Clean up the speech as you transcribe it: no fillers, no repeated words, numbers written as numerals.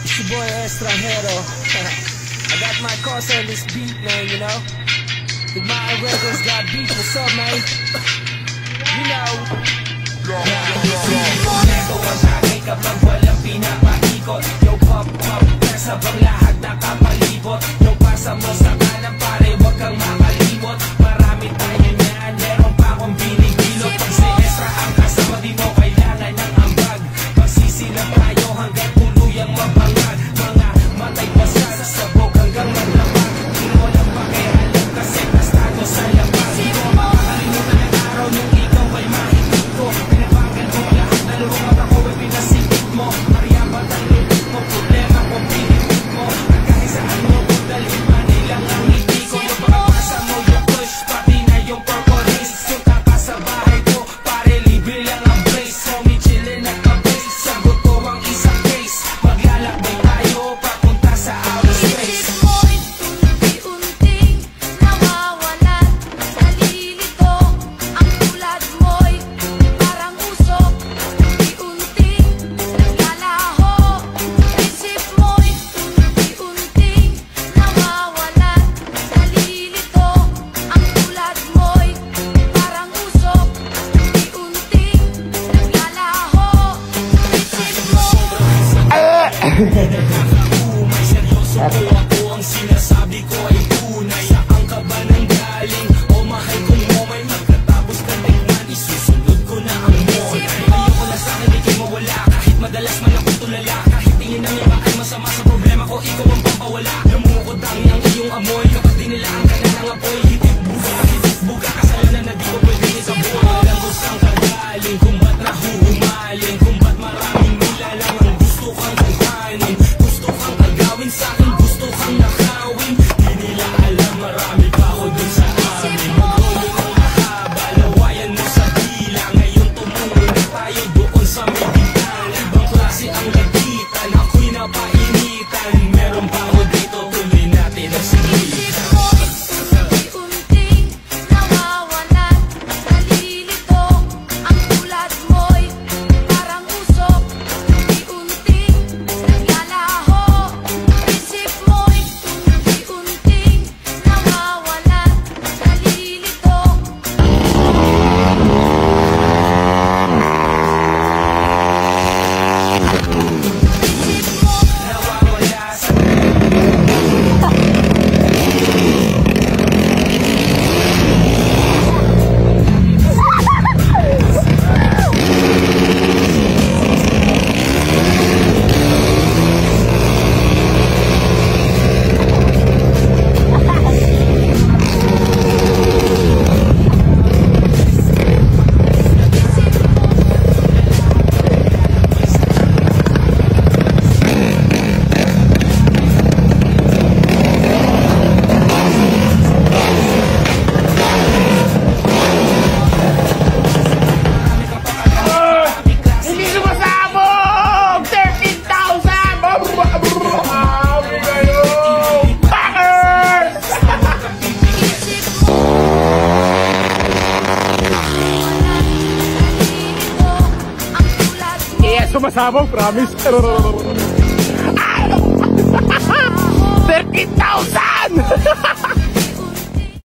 It's your boy Extranjero. I got my cause on this beat, man, you know. Big Mountain Records got beat, what's up, man? You know. Kapag walang pinapaikot, yo pop pop, kasabang lahat nakapalibot. Yo pasa mo sa kanan pare, wag kang makalimot. Marami tayo niyan, meron pa akong binibilot. Pag si Ezra ang kasama, di mo kailangan ng ambag. Magsisilang tayo hanggang tuluyang mabangag. Mga matay pasal, sabog hanggang malamag. Di mo lang pakialam kasi bastado sa labas. Di mo makakalimutan ang araw nung ikaw ay mahigit ko. Pinabagal ko lahat na lumat ako ay pinasigit mo. Mariabat ang lupit mo, problema kung pinipit mo. At kahit saan mo ko dalhin, manilang ang hindi ko. Yung pagkakasa mo yung push, pati na yung purple. Yung kaka sa bahay ko, pare libre lang ang place. Homie chillin' at ka-base, sagot ko ang isang case. Maglalakbay tayo, papunta sa outer space. Unti-unting nawawalan, nalilito. Ang tulad mo'y parang usok. Unti-unting naglalaho. Isip mo'y unti-unting nawawalan, nalilito. Ang tulad mo'y parang usok. Unti-unting naglalaho. Isip mo. May seryoso ko ako, ang sinasabi ko ay tunay. Saan ka ba nang galing? O mahal kong mo, may magkatapos ka tingnan, isusunod ko na ang moy. Ayoko na sa akin, ikay mawala. Kahit madalas man ako tulala, kahit tingin ng iba ay masama sa problema ko, ikaw ang papawala. Namukod ang iyong amoy, kapag dinilaan ka na ng apoy. Hitip buga, kasalanan na di ko pwede isaboy. Alam ko saan ka galing, kung ba't nahuhumaling, kung ba't maraming nilalang ang gusto kang kuhanin. Gusto kang agawin sa'kin, gusto kang nakawin. Di nila alam, marami pa ako dun sa amin. Magulo ng mahaba, lawayan mo sa dila. Ngayon tumungo na tayo doon sa may bintana. Ibang klase ang lagitan, ako'y napainitan. Meron pa ako dito, tuloy natin ang sigitan. Unti-unting nawawalan, nalilito. Ang tulad mo'y parang usok. Unti-unting naglalaho. Isip mo'y unti-unting nawawalan, nalilito. Nawawala sa Hindi sumasabog! 13,000! Mabuhay kayo! Packers! Isip mo. Nalilito. Ang tulad mo. Iya, sumasabog, promise. 13,000!